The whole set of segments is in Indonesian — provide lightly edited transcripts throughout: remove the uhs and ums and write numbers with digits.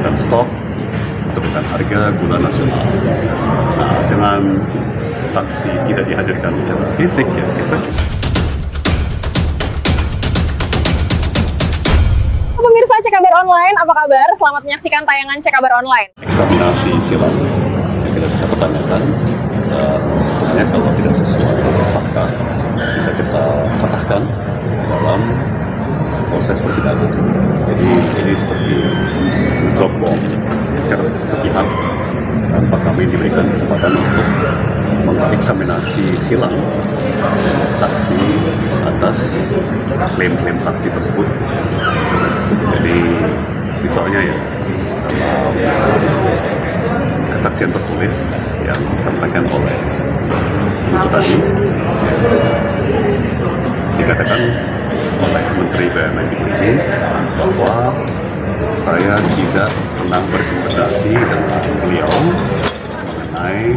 menstabilkan stok, menstabilkan harga gula nasional. Nah, dengan saksi tidak dihadirkan secara fisik, ya kita pemirsa Cek Kabar Online, apa kabar? Selamat menyaksikan tayangan Cek Kabar Online. eksaminasi silang yang kita bisa pertanyakan, tentunya kalau tidak sesuai dengan fakta bisa kita patahkan dalam proses persidangan. Jadi seperti drop bomb secara sepihak, tanpa kami diberikan kesempatan untuk mengeksaminasi silang saksi atas klaim-klaim saksi tersebut. Jadi misalnya ya, kesaksian tertulis yang disampaikan oleh itu tadi dikatakan oleh Menteri BUMN ini bahwa saya tidak pernah berkomunikasi dengan beliau mengenai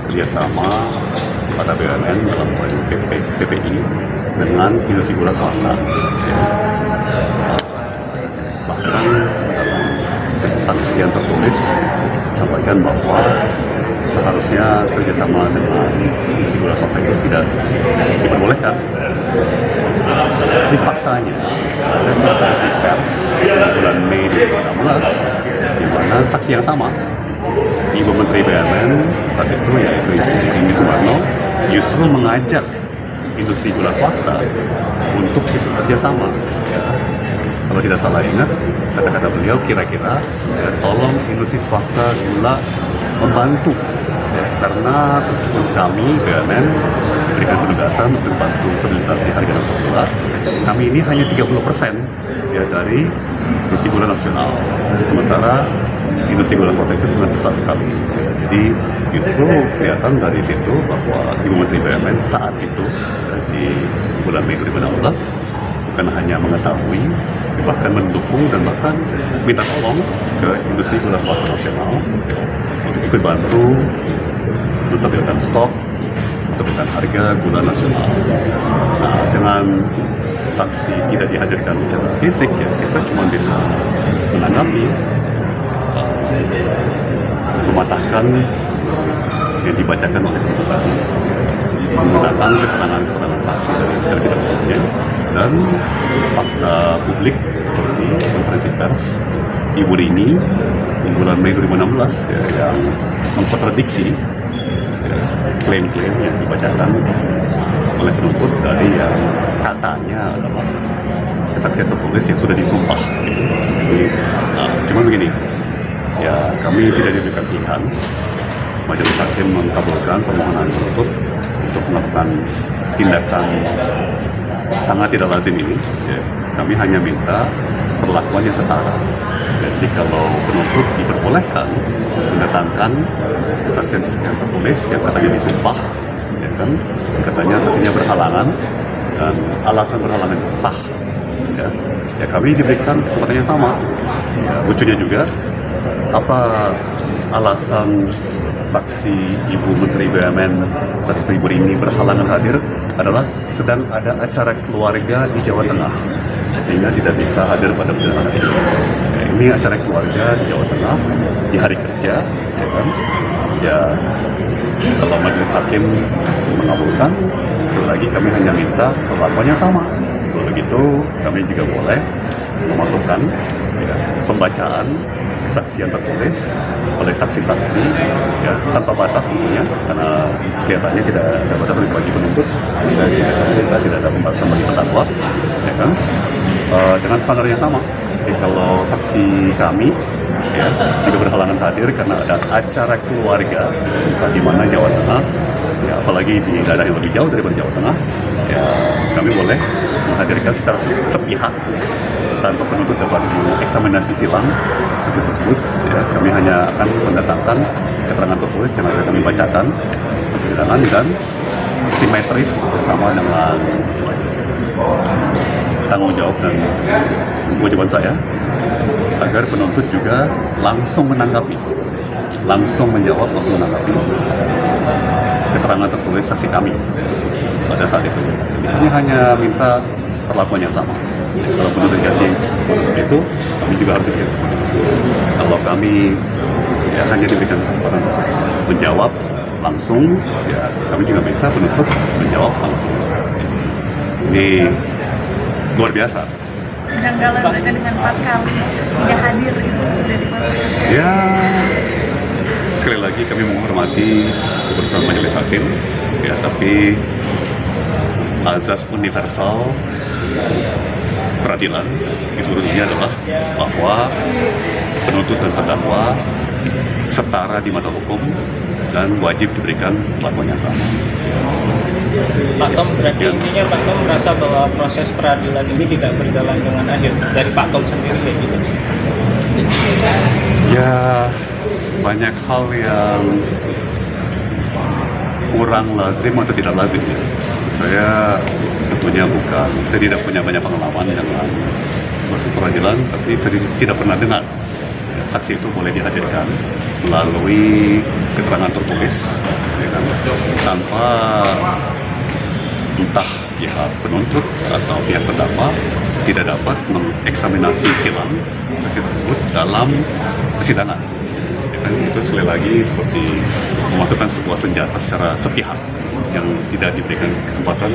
kerjasama pada BUMN dalam PPI dengan industri gula swasta. Bahkan dalam kesaksian tertulis disampaikan bahwa seharusnya kerjasama dengan industri gula swasta itu tidak diperbolehkan. Tapi faktanya ada konferensi pers bulan Mei 2016 di mana saksi yang sama, Ibu Menteri BUMN saat itu yaitu Ibu Rini Sumarno justru mengajak industri gula swasta untuk ikut kerjasama. Kalau tidak salah ingat, kata-kata beliau kira-kira tolong industri swasta gula membantu. Karena meskipun kami BUMN memberikan penugasan untuk bantu stabilisasi harga stok gula, kami ini hanya 30% ya dari industri gula nasional. Sementara industri gula swasta itu sangat besar sekali. Jadi justru kelihatan dari situ bahwa Ibu Menteri BUMN saat itu di bulan Mei 2016 bukan hanya mengetahui, bahkan mendukung dan bahkan minta tolong ke industri gula swasta nasional untuk ikut bantu menstabilkan stok, menstabilkan harga gula nasional. Nah, dengan saksi tidak dihadirkan secara fisik, ya kita cuma bisa menanggapi, mematahkan yang dibacakan oleh penuntut tadi, menggunakan keterangan saksi dari sidang sebelumnya dan fakta publik seperti konferensi pers Ibu Rini di bulan Mei 2016 ya, yang mengkontradiksi klaim-klaim yang dibacakan oleh penuntut dari yang katanya adalah kesaksian tertulis yang sudah disumpah. Jadi, cuma begini, ya kami tidak diberikan pilihan. Majelis Hakim mengkabulkan permohonan penuntut untuk melakukan tindakan sangat tidak lazim ini. Ya, kami hanya minta perlakuan yang setara. Jadi kalau penuntut diperbolehkan mendatangkan kesaksian tertulis yang katanya disumpah, ya kan, katanya saksinya berhalangan dan alasan berhalangan itu sah, ya kami diberikan kesempatan yang sama. Ya, lucunya juga, apa alasan saksi Ibu Menteri BUMN saat itu Ibu Rini berhalangan hadir adalah sedang ada acara keluarga di Jawa Tengah sehingga tidak bisa hadir pada persidangan ini. Ini acara keluarga di Jawa Tengah di hari kerja, ya kan? Ya kalau majelis hakim mengabulkan, sekali lagi kami hanya minta perlakuannya sama. Kalau begitu kami juga boleh memasukkan ya, pembacaan kesaksian tertulis oleh saksi-saksi ya, tanpa batas tentunya, karena kelihatannya tidak ada batasan bagi penuntut dan tidak ada pembatasan bagi terdakwa, ya kan, dengan standar yang sama. Jadi kalau saksi kami ya, juga berhalangan hadir karena ada acara keluarga di mana Jawa Tengah, ya, apalagi di daerah yang lebih jauh daripada Jawa Tengah, ya kami boleh menghadirkan secara sepihak tanpa penuntut dapat mengeksaminasi silang saksi tersebut. Ya, kami hanya akan mendatangkan keterangan tertulis yang akan kami bacakan persidangan dan simetris bersama dengan tanggung jawab dan kewajiban saya agar penuntut juga langsung menanggapi, langsung menjawab, langsung menanggapi keterangan tertulis saksi kami pada saat itu. Kami hanya minta perlakuan yang sama. Kalau penuntut dikasih seperti itu, kami juga harus dikasih. Kalau kami ya hanya diberikan kesempatan untuk menjawab langsung, ya kami juga minta penuntut menjawab langsung. Ini luar biasa. Kejanggalan mereka dengan 4 kali tidak hadir itu sudah dipatahkan. Ya, sekali lagi kami menghormati keputusan majelis hakim, ya tapi azas universal peradilan di seluruh dunia adalah bahwa penuntut dan terdakwa setara di mata hukum dan wajib diberikan perlakuan yang sama. Pak Tom, berarti intinya Pak Tom merasa bahwa proses peradilan ini tidak berjalan dengan adil dari Pak Tom sendiri ya gitu? Ya, banyak hal yang kurang lazim atau tidak lazim ya. Saya tentunya saya tidak punya banyak pengalaman dalam proses peradilan, tapi saya tidak pernah dengar saksi itu boleh dihadirkan melalui keterangan tertulis, ya kan, tanpa entah pihak penuntut atau pihak terdakwa tidak dapat mengeksaminasi silang saksi tersebut dalam persidangan. Ya kan, itu sekali lagi seperti memasukkan sebuah senjata secara sepihak yang tidak diberikan kesempatan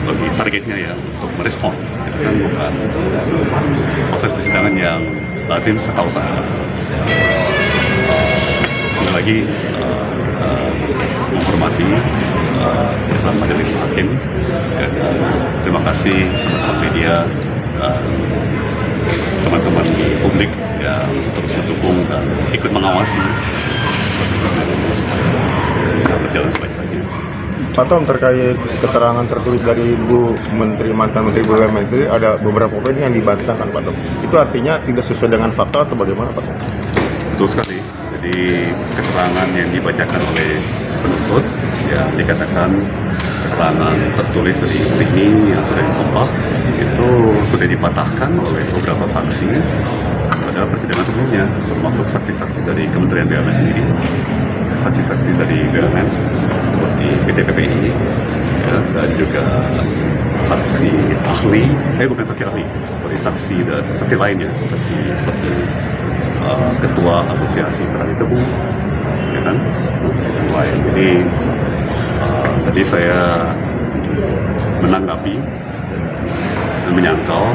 bagi targetnya ya untuk merespon. Itu kan bukan proses persidangan yang lazim setahu saya. Sekali lagi menghormati putusan majelis hakim, dan terima kasih teman-teman media dan teman-teman di publik yang terus mendukung dan ikut mengawasi proses persidangan ini supaya bisa berjalan sebaik-baiknya. Pak Tom, terkait keterangan tertulis dari Bu Menteri, mantan Menteri BUMN itu ada beberapa poin yang dibantahkan Pak Tom. Itu artinya tidak sesuai dengan fakta atau bagaimana Pak Tom? Betul sekali. Jadi keterangan yang dibacakan oleh penuntut ya dikatakan keterangan tertulis dari ini yang sudah disumpah itu sudah dipatahkan oleh beberapa saksi pada persidangan sebelumnya, termasuk saksi-saksi dari Kementerian BUMN sendiri, saksi-saksi dari BUMN seperti PT PPI ya, dan juga saksi ahli, bukan saksi ahli, seperti saksi dan saksi lainnya, saksi seperti ketua asosiasi petani tebu, ya kan, dan saksi lain. Jadi tadi saya menanggapi dan menyangkal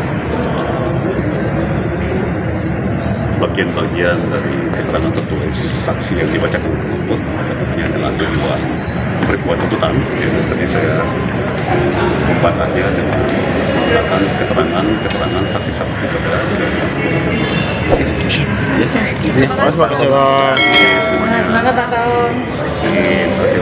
bagian-bagian dari keterangan tertulis saksi yang dibacakan penuntut hanya adalah tujuan memperkuat tuntutan. Ya, tadi saya membantahnya dengan menggunakan keterangan saksi-saksi pada sidang-sidang sebelumnya. Terima kasih Pak. Semangat Pak Tom. Terima kasih.